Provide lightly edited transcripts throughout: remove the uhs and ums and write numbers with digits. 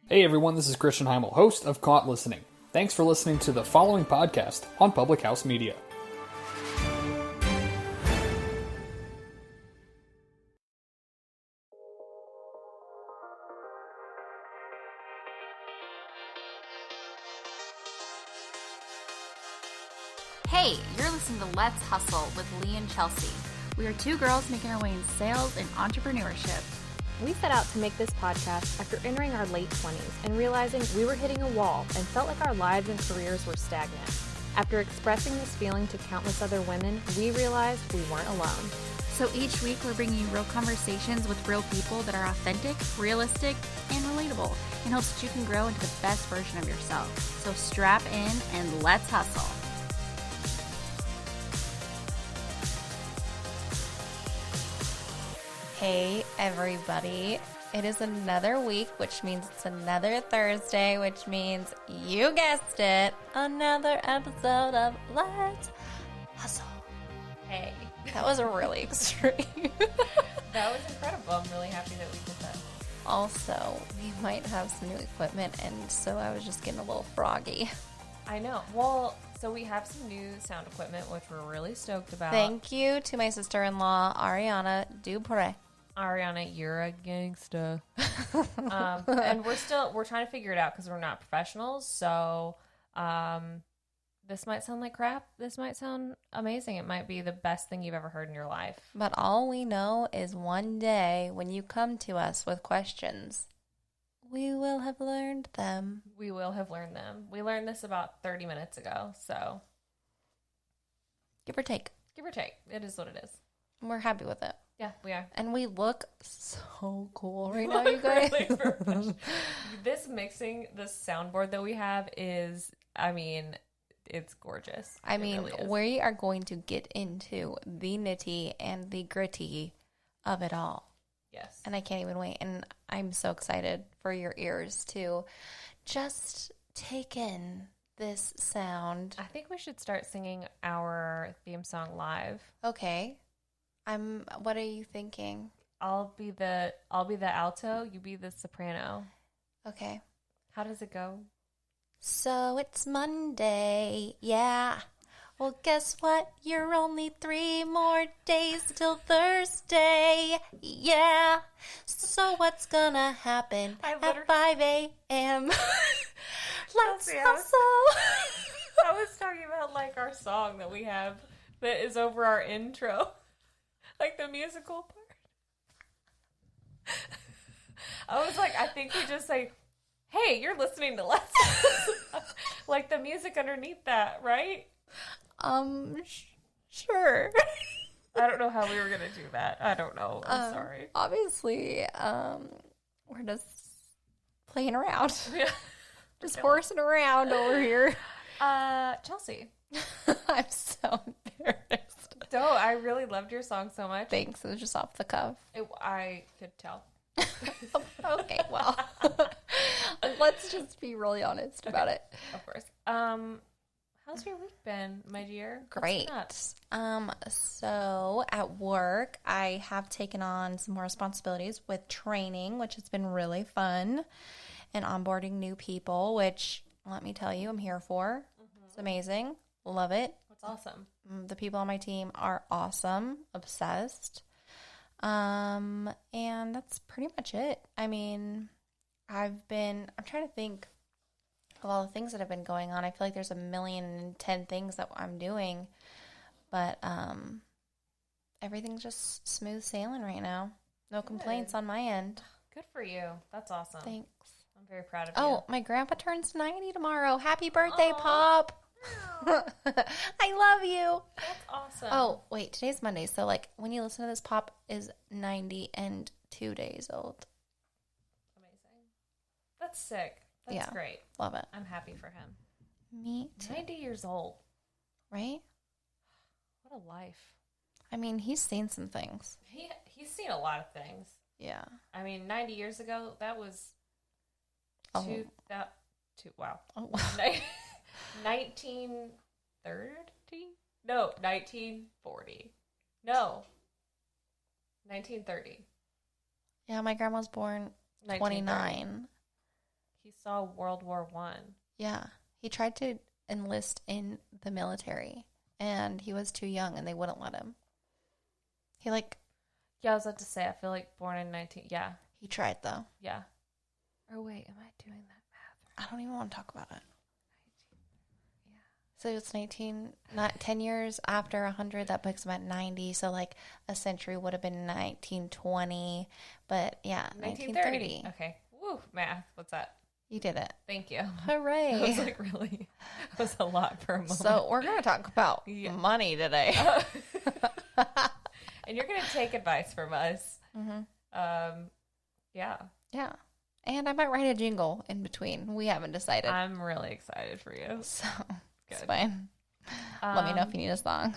Hey everyone, this is Christian Heimel, host of Caught Listening. Thanks for listening to the following podcast on Public House Media. Hey, you're listening to Let's Hustle with Lee and Chelsea. We are two girls making our way in sales and entrepreneurship. We set out to make this podcast after entering our late 20s and realizing we were hitting a wall and felt like our lives and careers were stagnant. After expressing this feeling to countless other women, we realized we weren't alone. So each week we're bringing you real conversations with real people that are authentic, realistic, and relatable in hopes that you can grow into the best version of yourself. So strap in and let's hustle. Hey, everybody. It is another week, which means it's another Thursday, which means, you guessed it, another episode of Let's Hustle. Hey, that was really extreme. That was incredible. I'm really happy that we did that. Also, we might have some new equipment, and so I was just getting a little froggy. I know. Well, so we have some new sound equipment, which we're really stoked about. Thank you to my sister-in-law, Ariana Dupre. Ariana, you're a gangsta. And we're trying to figure it out because we're not professionals. So this might sound like crap. This might sound amazing. It might be the best thing you've ever heard in your life. But all we know is one day when you come to us with questions, we will have learned them. We will have learned them. We learned this about 30 minutes ago. So Give or take. give or take. It is what it is. We're happy with it. Yeah, we are. And we look so cool right now, you guys. Really professional. This soundboard that we have is, it's gorgeous. It really is. We are going to get into the nitty and the gritty of it all. Yes. And I can't even wait. And I'm so excited for your ears to just take in this sound. I think we should start singing our theme song live. Okay. What are you thinking? I'll be the alto, you be the soprano. Okay. How does it go? So it's Monday, yeah. Well, guess what? You're only 3 more days till Thursday, yeah. So what's gonna happen at 5 a.m.? Let's hustle. I was talking about like our song that we have that is over our intro. Like the musical part. I was like, I think we just say, hey, you're listening to Let's like the music underneath that, right? Sure. I don't know how we were going to do that. I don't know. I'm sorry. Obviously, we're just playing around. Yeah. Just horsing around over here. Chelsea. I'm so embarrassed. No, I really loved your song so much. Thanks. It was just off the cuff. I could tell. Okay, well, let's just be really honest about it. Of course. How's your week been, my dear? Great. So at work, I have taken on some more responsibilities with training, which has been really fun, and onboarding new people, which, let me tell you, I'm here for. Mm-hmm. It's amazing. Love it. That's awesome. The people on my team are awesome. Obsessed. And that's pretty much it. I'm trying to think of all the things that have been going on. I feel like there's 1,000,010 things that I'm doing, but everything's just smooth sailing right now. No complaints on my end. Good for you. That's awesome. Thanks. I'm very proud of you. Oh, my grandpa turns 90 tomorrow. Happy birthday, Pop. I love you. That's awesome. Oh, wait, today's Monday. So, when you listen to this, Pop is 92 days old. Amazing. That's sick. That's great. Love it. I'm happy for him. Me too. 90 years old. Right? What a life. He's seen some things. He's seen a lot of things. Yeah. 90 years ago, that was wow. Oh, wow. 1930? No, 1940. No. 1930. Yeah, my grandma's born 29. saw World War One. Yeah. He tried to enlist in the military, and he was too young, and they wouldn't let him. He, Yeah, I was about to say, I feel like born in 19... Yeah. he tried, though. Yeah. Or wait, am I doing that math? I don't even want to talk about it. So it's 10 years after 100, that puts him at 90. So, a century would have been 1920. But, yeah, 1930. Okay. Woo, math. What's that? You did it. Thank you. Hooray. I was like, really? That was a lot for a moment. So, we're going to talk about money today. And you're going to take advice from us. Mm-hmm. Yeah. Yeah. And I might write a jingle in between. We haven't decided. I'm really excited for you. So, it's Good. fine. Let me know if you need a song.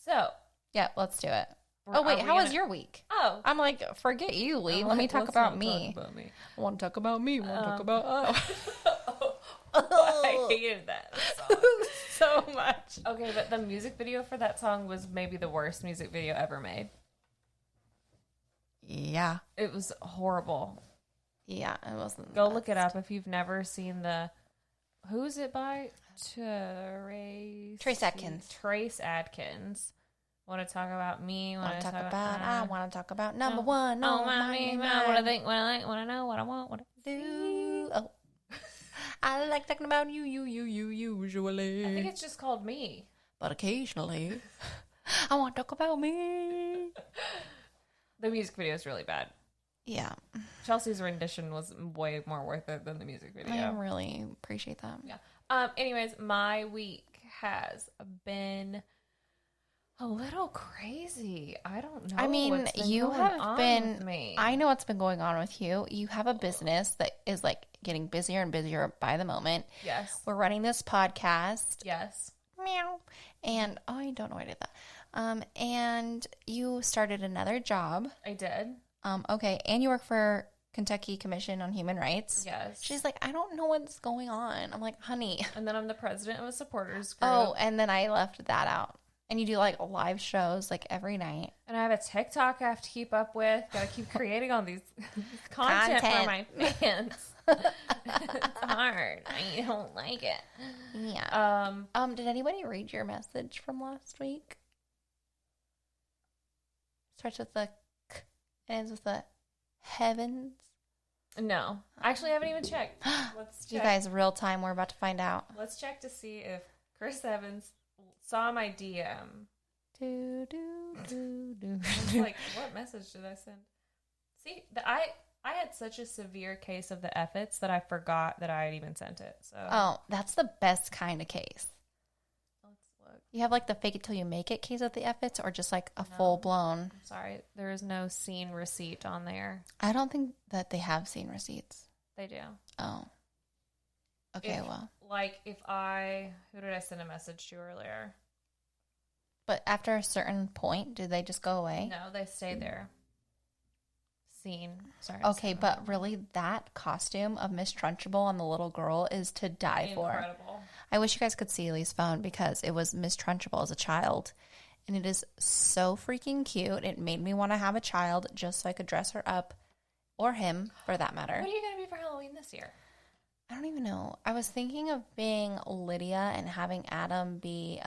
So. Yeah, let's do it. Oh, wait. How was your week? Oh. I'm like, forget you, Lee. Let me talk about me. I want to talk about me. I want to talk about... I hated that song so much. Okay, but the music video for that song was maybe the worst music video ever made. Yeah. It was horrible. Yeah, it wasn't. Go look it up if you've never seen the... Who's it by? Trace Adkins. Trace Adkins. Want to talk about me? Want to talk about... I want to talk about number one. Oh, my. What I think, what I like, what I know, what I want, what I do. Oh. I like talking about you usually. I think it's just called Me. But occasionally, I want to talk about me. The music video is really bad. Yeah. Chelsea's rendition was way more worth it than the music video. I really appreciate that. Yeah. Anyways, my week has been a little crazy. I don't know. I mean, you have been. With me. I know what's been going on with you. You have a business that is getting busier and busier by the moment. Yes. We're running this podcast. Yes. Meow. And I don't know why I did that. And you started another job. I did. Okay. And you work for Kentucky Commission on Human Rights. Yes. She's like, I don't know what's going on. I'm like, honey. And then I'm the president of a supporters group. Oh, and then I left that out. And you do live shows every night. And I have a TikTok I have to keep up with. Got to keep creating all these content for my fans. It's hard. I don't like it. Yeah. Did anybody read your message from last week? Starts with the K and ends with the heavens. No. Actually, I haven't even checked. Let's check. You guys, real time, we're about to find out. Let's check to see if Chris Evans saw my DM. Do, do, do, do. I was like, what message did I send? See, I had such a severe case of the F-its that I forgot that I had even sent it. So Oh, that's the best kind of case. let's look. You have the fake it till you make it case of the F-its or just a full blown? Sorry, there is no scene receipt on there. I don't think that they have scene receipts. They do. Oh. Okay, well. Who did I send a message to earlier? But after a certain point, do they just go away? No, they stay there. Scene. Sorry. Okay, but really, that costume of Miss Trunchbull and the little girl is to die for. Incredible. I wish you guys could see Lee's phone because it was Miss Trunchbull as a child. And it is so freaking cute. It made me want to have a child just so I could dress her up. Or him, for that matter. What are you going to be for Halloween this year? I don't even know. I was thinking of being Lydia and having Adam be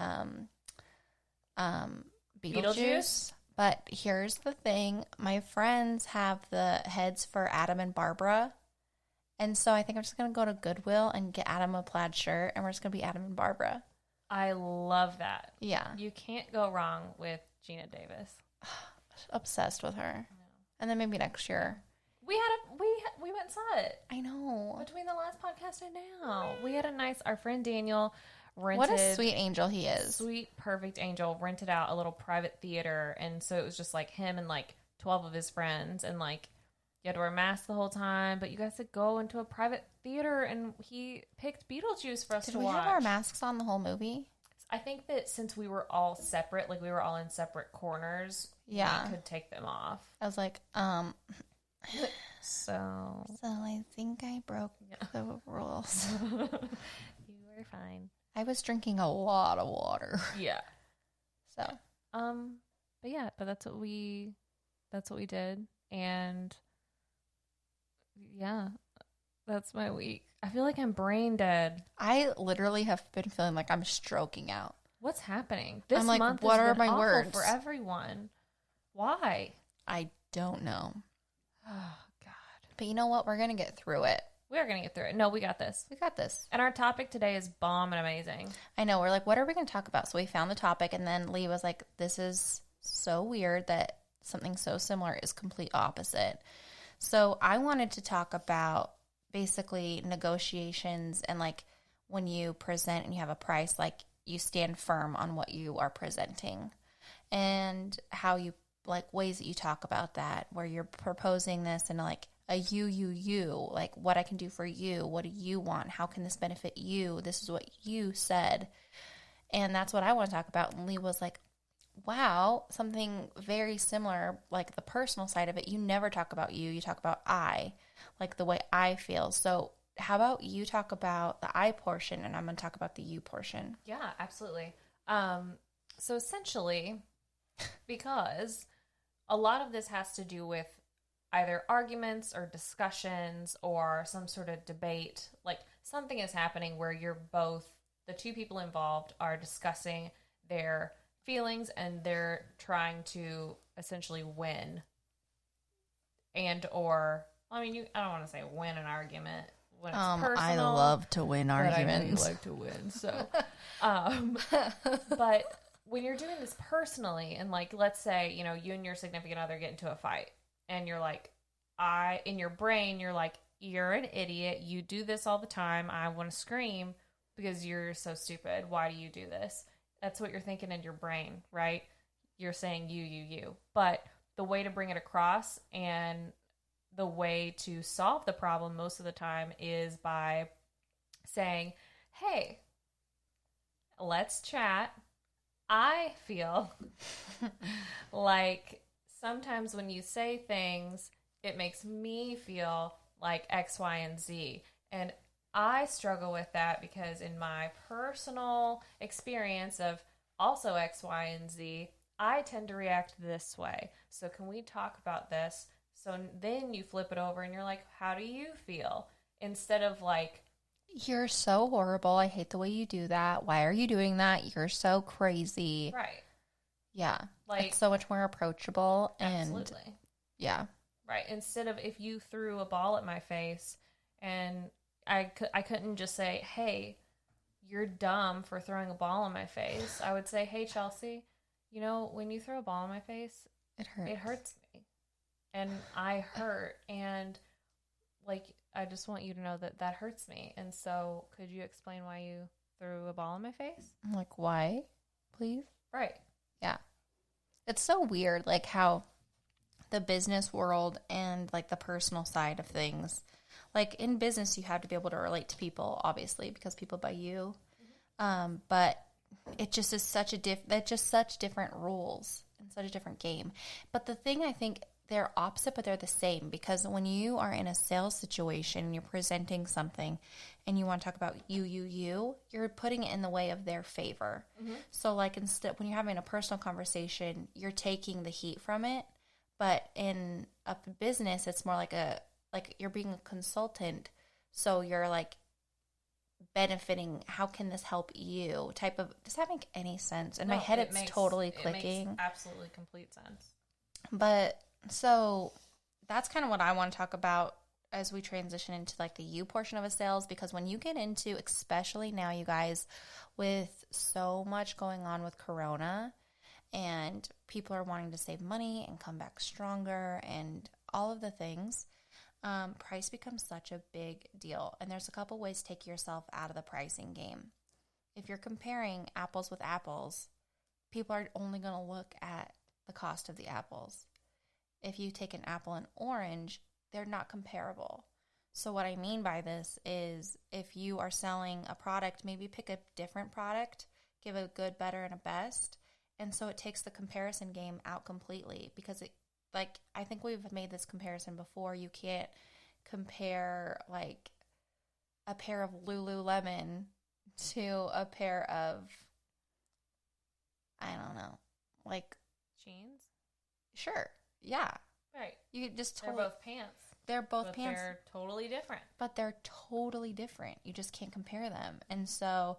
Beetlejuice. But here's the thing. My friends have the heads for Adam and Barbara. And so I think I'm just going to go to Goodwill and get Adam a plaid shirt. And we're just going to be Adam and Barbara. I love that. Yeah. You can't go wrong with Gina Davis. Obsessed with her. And then maybe next year. We went and saw it. I know. Between the last podcast and now. We had our friend Daniel rented. What a sweet angel he is. Sweet, perfect angel rented out a little private theater. And so it was just him and 12 of his friends. And you had to wear masks the whole time. But you guys could go into a private theater and he picked Beetlejuice for us to watch. Did we have our masks on the whole movie? I think that since we were all separate, we were all in separate corners, we could take them off. I was like, So I think I broke the rules. You were fine. I was drinking a lot of water. Yeah. So. But that's what we did. And yeah, That's my week. I feel like I'm brain dead. I literally have been feeling like I'm stroking out. What's happening? This I'm like, month what has are been my awful words? for everyone. Why? I don't know. Oh, God. But you know what? We're going to get through it. We are going to get through it. No, we got this. We got this. And our topic today is bomb and amazing. I know. We're like, what are we going to talk about? So we found the topic, and then Lee was like, this is so weird that something so similar is complete opposite. So I wanted to talk about basically negotiations and like when you present and you have a price, like you stand firm on what you are presenting and how you like ways that you talk about that, where you're proposing this and like a you, like what I can do for you. What do you want? How can this benefit you? This is what you said. And that's what I want to talk about. And Lee was like, wow, something very similar, like the personal side of it. You never talk about you talk about I, like the way I feel. So how about you talk about the I portion and I'm going to talk about the you portion? Yeah, absolutely. So essentially, because a lot of this has to do with either arguments or discussions or some sort of debate, like something is happening where you're both, the two people involved are discussing their feelings and they're trying to essentially win and or, I mean, I don't want to say win an argument when it's personal. I love to win arguments. I like to win, so. But when you're doing this personally, and like, let's say, you know, you and your significant other get into a fight, and you're like, in your brain, you're like, you're an idiot. You do this all the time. I want to scream because you're so stupid. Why do you do this? That's what you're thinking in your brain, right? You're saying you. But the way to bring it across and the way to solve the problem most of the time is by saying, hey, let's chat. I feel like sometimes when you say things, it makes me feel like X, Y, and Z. And I struggle with that because in my personal experience of also X, Y, and Z, I tend to react this way. So can we talk about this? So then you flip it over and you're like, how do you feel? Instead of like, you're so horrible. I hate the way you do that. Why are you doing that? You're so crazy. right. Yeah. Like, it's so much more approachable. And absolutely. yeah. Right. Instead of if you threw a ball at my face and I couldn't just say, hey, you're dumb for throwing a ball in my face. I would say, hey, Chelsea, you know, when you throw a ball in my face, It hurts. it hurts me. And I hurt. And like, I just want you to know that that hurts me. And so could you explain why you threw a ball in my face? I'm like, why? Please? Right. Yeah. It's so weird, like how the business world and like the personal side of things, like in business, you have to be able to relate to people, obviously, because people buy you. But it just is such such different rules and such a different game. But the thing I think they're opposite, but they're the same, because when you are in a sales situation, you're presenting something and you want to talk about you're putting it in the way of their favor. So like instead, when you're having a personal conversation, you're taking the heat from it. But in a business, it's more like you're being a consultant. So you're like benefiting. How can this help you? Type of, does that make any sense? In my head, it's totally clicking. It makes absolutely complete sense. But so that's kind of what I want to talk about as we transition into like the you portion of a sales, because when you get into, especially now, you guys, with so much going on with Corona and people are wanting to save money and come back stronger and all of the things, price becomes such a big deal. And there's a couple ways to take yourself out of the pricing game. If you're comparing apples with apples, people are only going to look at the cost of the apples. If you take an apple and orange, they're not comparable. So what I mean by this is if you are selling a product, maybe pick a different product, give a good, better, and a best. And so it takes the comparison game out completely, because it, like, I think we've made this comparison before. You can't compare like a pair of Lululemon to a pair of, I don't know, like Jeans? sure. Yeah. Right. You could just They're totally, both pants. They're both but pants. they're totally different. But they're totally different. You just can't compare them. And so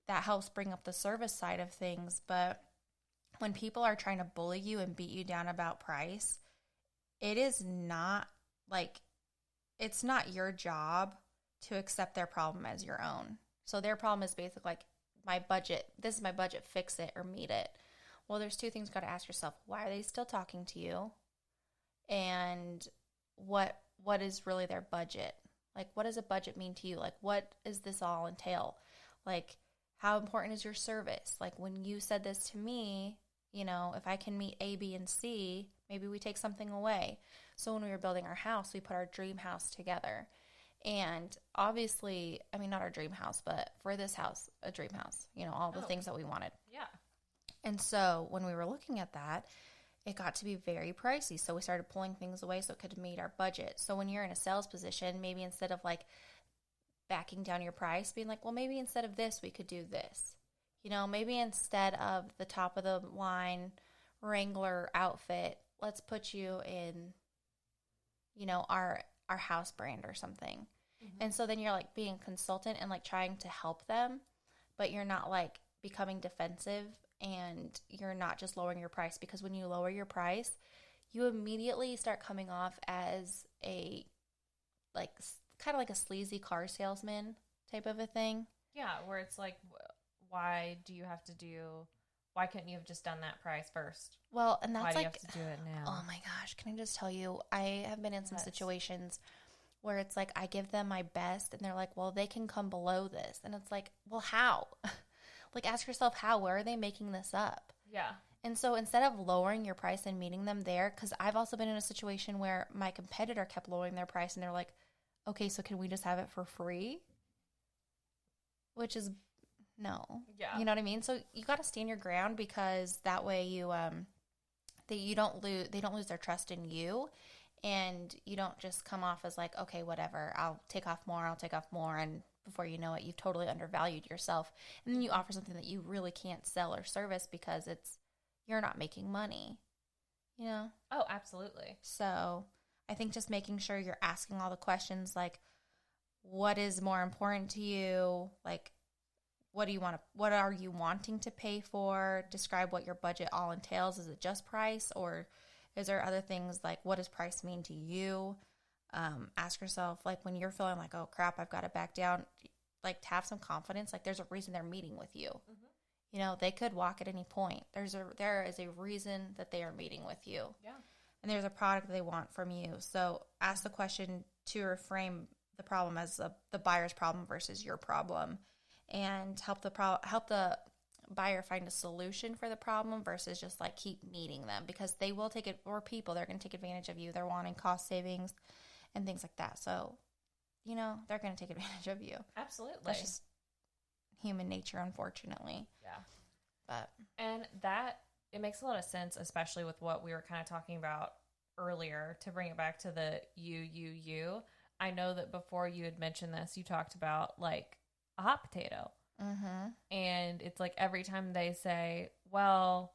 that helps bring up the service side of things. But when people are trying to bully you and beat you down about price, it is not like, it's not your job to accept their problem as your own. So their problem is basically like, my budget, this is my budget, fix it or meet it. Well, there's two things you got to ask yourself. Why are they still talking to you? And what is really their budget? Like, what does a budget mean to you? Like, what does this all entail? Like, how important is your service? Like, when you said this to me, you know, if I can meet A, B, and C, maybe we take something away. So when we were building our house, we put our dream house together. And obviously, I mean, not our dream house, but for this house, a dream house, you know, all the things that we wanted. Yeah. And so when we were looking at that, it got to be very pricey. So we started pulling things away so it could meet our budget. So when you're in a sales position, maybe instead of like backing down your price, being like, well, maybe instead of this, we could do this. You know, maybe instead of the top of the line Wrangler outfit, let's put you in, you know, our house brand or something. Mm-hmm. And so then you're like being a consultant and like trying to help them, but you're not like becoming defensive. And you're not just lowering your price, because when you lower your price, you immediately start coming off as a, like, kind of like a sleazy car salesman type of a thing. Yeah, where it's like, why couldn't you have just done that price first? Well, and that's why do you like, have to do it now? Oh my gosh, can I just tell you, I have been in some situations where it's like, I give them my best and they're like, well, they can come below this. And it's like, well, how? Like, ask yourself, how? Where are they making this up? Yeah. And so instead of lowering your price and meeting them there, because I've also been in a situation where my competitor kept lowering their price and they're like, okay, so can we just have it for free? Which is no. Yeah. You know what I mean? So you got to stand your ground, because that way you they don't lose their trust in you, and you don't just come off as like, okay, whatever, I'll take off more, and before you know it, you've totally undervalued yourself. And then you offer something that you really can't sell or service because you're not making money, you know? Oh, absolutely. So I think just making sure you're asking all the questions, like, what is more important to you? Like, what are you wanting to pay for? Describe what your budget all entails. Is it just price, or is there other things, like, what does price mean to you? Ask yourself, like, when you're feeling like, oh crap, I've got to back down, like, to have some confidence, like, there's a reason they're meeting with you. Mm-hmm. You know, they could walk at any point. There is a reason that they are meeting with you. Yeah. And there's a product they want from you. So ask the question to reframe the problem as the buyer's problem versus your problem, and help the buyer find a solution for the problem versus just like keep meeting them, because they will take it, or people, they're going to take advantage of you. They're wanting cost savings and things like that. So, you know, they're going to take advantage of you. Absolutely. That's just human nature, unfortunately. Yeah. And that, it makes a lot of sense, especially with what we were kind of talking about earlier, to bring it back to the you. I know that before you had mentioned this, you talked about like a hot potato. Mm-hmm. And it's like every time they say, well,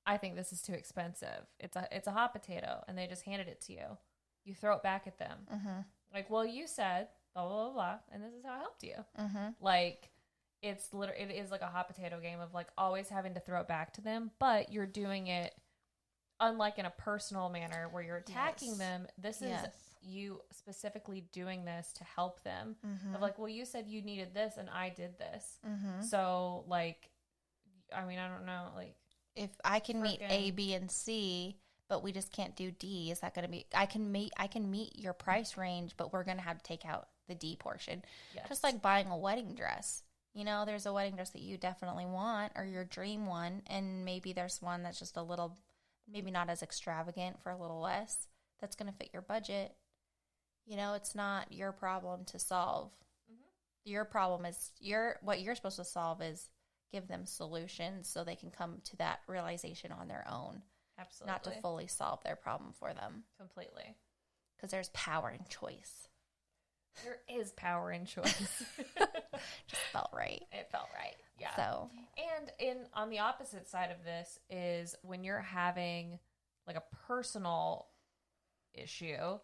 I think this is too expensive, it's a hot potato, and they just handed it to you. You throw it back at them. Mm-hmm. Like, well, you said blah, blah, blah, blah, and this is how I helped you. Mm-hmm. Like, it is like a hot potato game of like always having to throw it back to them, but you're doing it unlike in a personal manner where you're attacking them. This is you specifically doing this to help them. Mm-hmm. Of like, well, you said you needed this and I did this. Mm-hmm. So like, I mean, I don't know, like, if I can meet A, B, and C, but we just can't do D, is that going to be, I can meet your price range, but we're going to have to take out the D portion. Yes. Just like buying a wedding dress. You know, there's a wedding dress that you definitely want, or your dream one, and maybe there's one that's just a little, maybe not as extravagant, for a little less, that's going to fit your budget. You know, it's not your problem to solve. Mm-hmm. Your problem is, what you're supposed to solve is give them solutions so they can come to that realization on their own. Absolutely. Not to fully solve their problem for them. Completely. Because there's power in choice. There is power in choice. Just felt right. It felt right. Yeah. So, and on the opposite side of this is when you're having like a personal issue,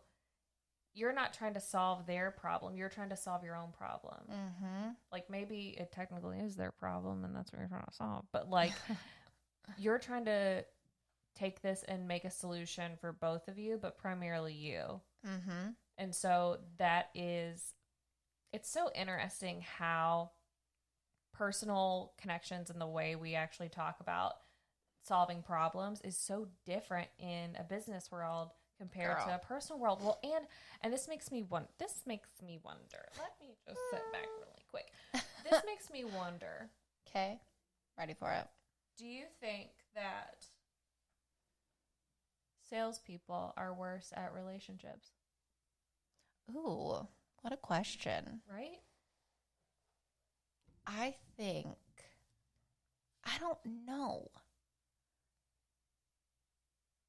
you're not trying to solve their problem. You're trying to solve your own problem. Mm-hmm. Like, maybe it technically is their problem and that's what you're trying to solve. But, like, you're trying to take this and make a solution for both of you, but primarily you. Mm-hmm. And so it's so interesting how personal connections and the way we actually talk about solving problems is so different in a business world compared to a personal world. Well, and this makes me wonder. Let me just sit back really quick. This makes me wonder. Okay. Ready for it. Do you think that salespeople are worse at relationships? Ooh, what a question. Right? I don't know.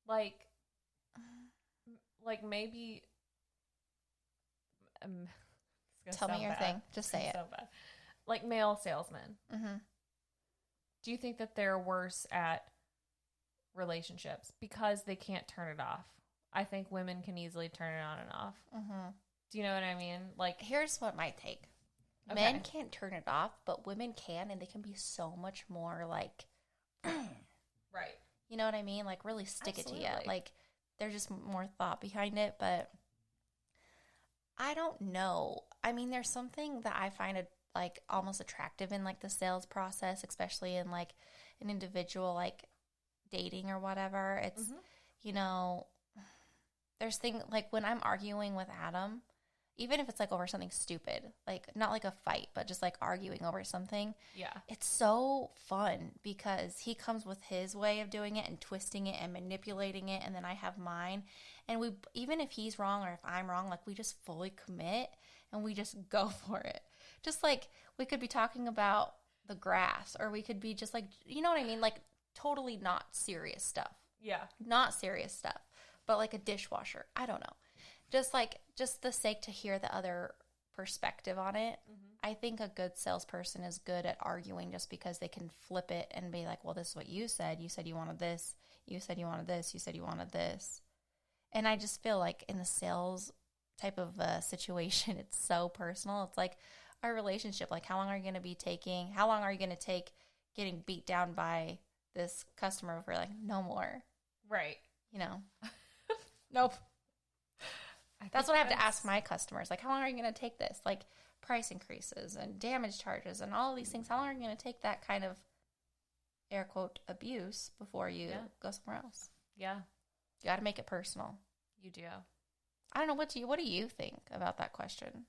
Like maybe. Tell me your thing. Just say it. So bad. Like male salesmen. Mm-hmm. Do you think that they're worse at relationships because they can't turn it off? I think women can easily turn it on and off. Mm-hmm. Do you know what I mean? Like, here's what my take. Okay. Men can't turn it off, but women can, and they can be so much more like, right. You know what I mean? Like, really stick Absolutely. it to you. Like, there's just more thought behind it, but I don't know. I mean, there's something that I find like almost attractive in like the sales process, especially in like an individual like dating or whatever. It's, you know, there's things like when I'm arguing with Adam, even if it's like over something stupid, like not like a fight, but just like arguing over something. Yeah. It's so fun because he comes with his way of doing it and twisting it and manipulating it. And then I have mine. And even if he's wrong or if I'm wrong, like we just fully commit and we just go for it. Just like we could be talking about the grass or we could be just like, you know what I mean? Like totally not serious stuff. Yeah. Not serious stuff, but like a dishwasher. I don't know. Just the sake to hear the other perspective on it. Mm-hmm. I think a good salesperson is good at arguing just because they can flip it and be like, well, this is what you said. You said you wanted this. You said you wanted this. You said you wanted this. And I just feel like in the sales type of situation, it's so personal. It's like our relationship. Like, how long are you going to take getting beat down by this customer if we're like, no more? Right. You know? Nope. That's what I have to ask my customers. Like, how long are you going to take this? Like, price increases and damage charges and all of these things. How long are you going to take that kind of, air quote, abuse before you go somewhere else? Yeah. You got to make it personal. You do. I don't know. What do you think about that question?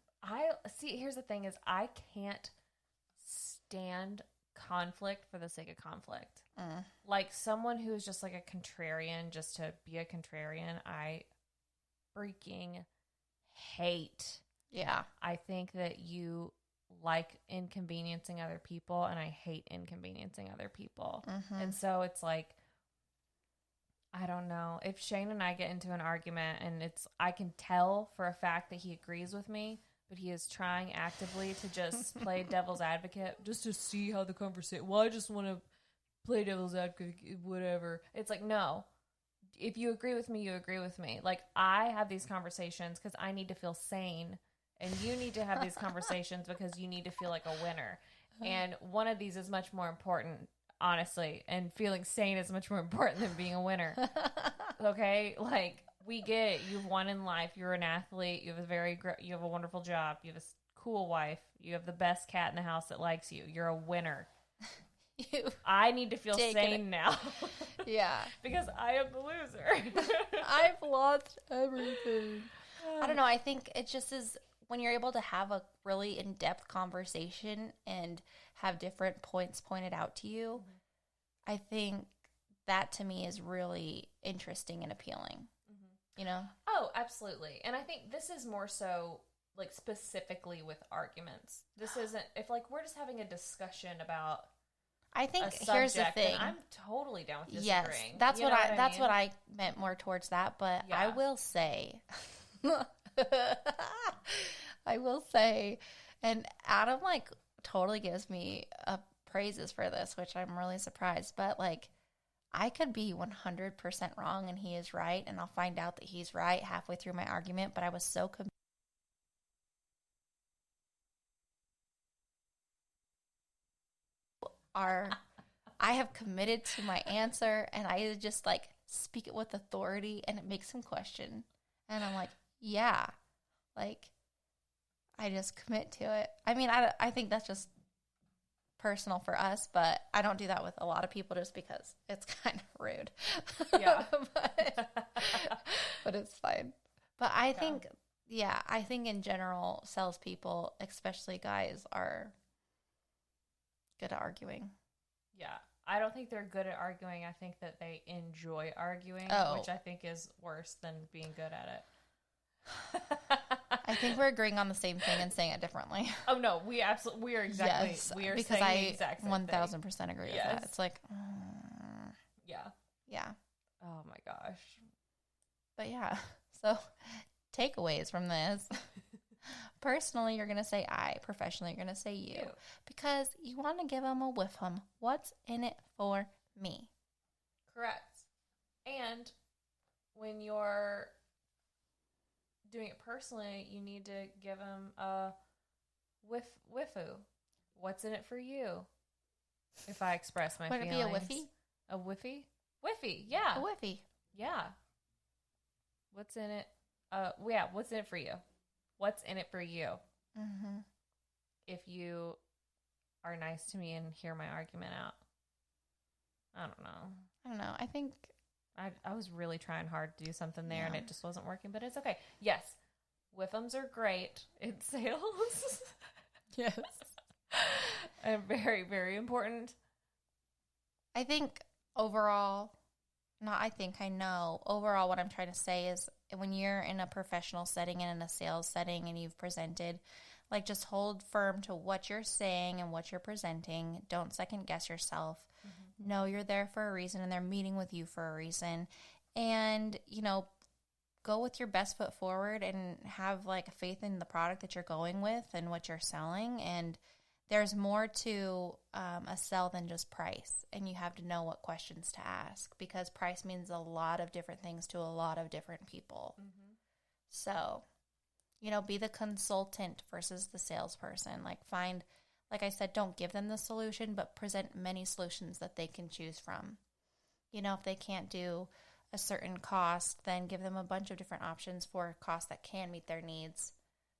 Here's the thing is I can't stand conflict for the sake of conflict. Like someone who's just like a contrarian just to be a contrarian, I freaking hate. Yeah. I think that you like inconveniencing other people and I hate inconveniencing other people. Mm-hmm. And so it's like, I don't know. If Shane and I get into an argument and I can tell for a fact that he agrees with me, but he is trying actively to just play devil's advocate just to see how the conversation, well, I just want to play devil's advocate, whatever. It's like, no. If you agree with me, you agree with me. Like, I have these conversations because I need to feel sane, and you need to have these conversations because you need to feel like a winner. And one of these is much more important, honestly, and feeling sane is much more important than being a winner. Okay? Like, we get it. You've won in life. You're an athlete. You have a wonderful job. You have a cool wife. You have the best cat in the house that likes you. You're a winner. I need to feel sane now. Yeah. Because I am the loser. I've lost everything. I don't know. I think it just is when you're able to have a really in-depth conversation and have different points pointed out to you, I think that to me is really interesting and appealing. You know? Oh, absolutely. And I think this is more so like specifically with arguments. This isn't, if like we're just having a discussion about I think a subject, here's the thing. I'm totally down with disagreeing. Yes, that's what I meant more towards that. But yeah. I will say, and Adam like totally gives me praises for this, which I'm really surprised. But like, I could be 100% wrong and he is right, and I'll find out that he's right halfway through my argument, but I was so I have committed to my answer, and I just like speak it with authority, and it makes him question. And I'm like, yeah, like I just commit to it. I mean, I think that's just personal for us, but I don't do that with a lot of people just because it's kind of rude. Yeah. but it's fine. But I think, I think in general, salespeople, especially guys, are good at arguing. Yeah. I don't think they're good at arguing. I think that they enjoy arguing, which I think is worse than being good at it. I think we're agreeing on the same thing and saying it differently. Oh no, we are saying the exact same 1000% agree with that. It's like, yeah. Oh my gosh. But yeah, so takeaways from this. Personally, you're going to say I. Professionally, you're going to say you. Because you want to give them a whiff hum. What's in it for me? Correct. And when you're doing it personally, you need to give them a whiffoo. What's in it for you? If I express my feelings. Would it be a whiffy? A whiffy? Whiffy, yeah. A whiffy. Yeah. What's in it? What's in it for you? What's in it for you? Mm-hmm. If you are nice to me and hear my argument out. I don't know. I think I was really trying hard to do something there and it just wasn't working, but it's okay. Yes. Whiffums are great in sales. Yes. And very, very important. I think overall, I know. Overall, what I'm trying to say is when you're in a professional setting and in a sales setting and you've presented, like just hold firm to what you're saying and what you're presenting. Don't second guess yourself. Mm-hmm. Know you're there for a reason and they're meeting with you for a reason. And, go with your best foot forward and have like faith in the product that you're going with and what you're selling. And there's more to a sell than just price. And you have to know what questions to ask because price means a lot of different things to a lot of different people. Mm-hmm. So, be the consultant versus the salesperson. Like I said, don't give them the solution, but present many solutions that they can choose from. If they can't do a certain cost, then give them a bunch of different options for costs that can meet their needs.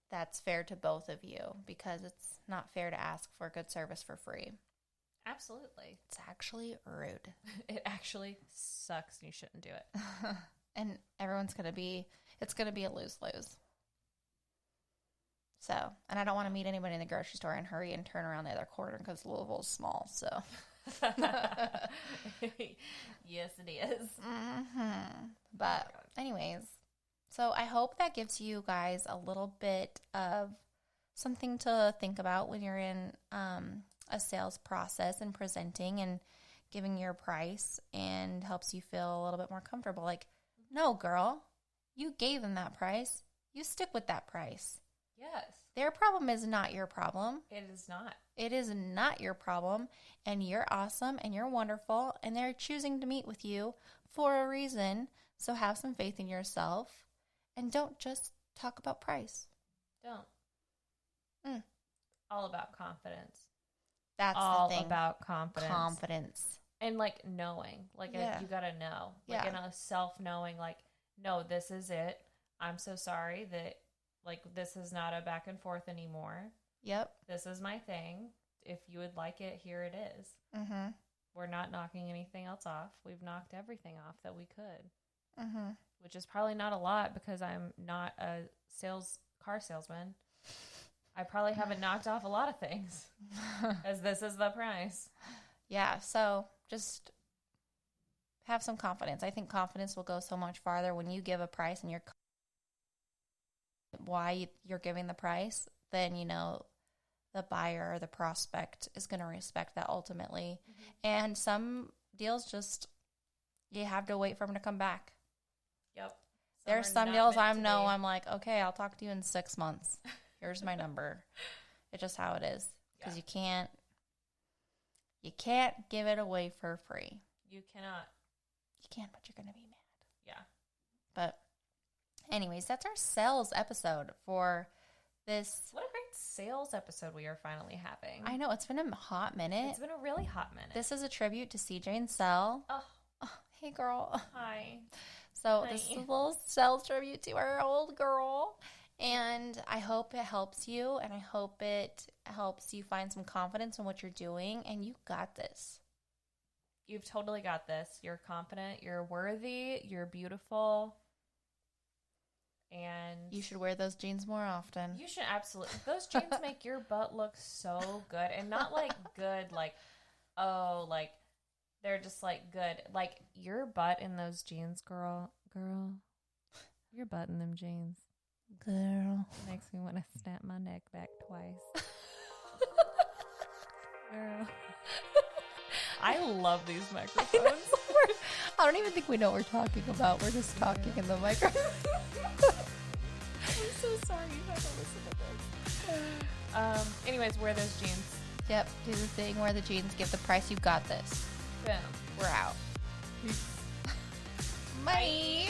That's fair to both of you because it's not fair to ask for good service for free. Absolutely. It's actually rude. It actually sucks and you shouldn't do it. And it's going to be a lose-lose. So, and I don't want to meet anybody in the grocery store and hurry and turn around the other corner because Louisville's small, so. Yes, it is. Mm-hmm. But anyways, so I hope that gives you guys a little bit of something to think about when you're in a sales process and presenting and giving your price and helps you feel a little bit more comfortable. Like, no, girl, you gave them that price. You stick with that price. Yes. Their problem is not your problem. It is not. It is not your problem, and you're awesome, and you're wonderful, and they're choosing to meet with you for a reason, so have some faith in yourself, and don't just talk about price. Don't. All about confidence. That's all the thing. About confidence. Confidence. And, knowing. You got to know. In a self-knowing, no, this is it. I'm so sorry that, this is not a back and forth anymore. Yep. This is my thing. If you would like it, here it is. Mm-hmm. We're not knocking anything else off. We've knocked everything off that we could. Mm-hmm. Which is probably not a lot because I'm not a car salesman. I probably haven't knocked off a lot of things as this is the price. Yeah, so just have some confidence. I think confidence will go so much farther when you give a price and you're why you're giving the price, then the buyer or the prospect is going to respect that ultimately. Mm-hmm. And some deals just you have to wait for them to come back. Yep. There's some deals I'm like, okay, I'll talk to you in 6 months. Here's my number. It's just how it is because you can't give it away for free. You cannot. You can, but you're going to be mad. Yeah. But anyways, that's our sales episode for this. What a great sales episode we are finally having. I know, it's been a hot minute. It's been a really hot minute. This is a tribute to CJ and Sel. Oh, Hey, girl. hi. So this is a little sales tribute to our old girl. And I hope it helps you, and I hope it helps you find some confidence in what you're doing, and you got this. You've totally got this. You're confident. You're worthy. You're beautiful. And You should wear those jeans more often. you should absolutely. Those jeans make your butt look so good. And not like good, like, oh, like, they're just like good. Like, your butt in those jeans, girl. Your butt in them jeans. Girl. Makes me want to snap my neck back twice. Girl. I love these microphones. I don't even think we know what we're talking about. We're just talking in the microphone. I'm so sorry you had to listen to this. Anyways, wear those jeans. Yep, do the thing, wear the jeans, give the price, you got this. Boom. We're out. Bye.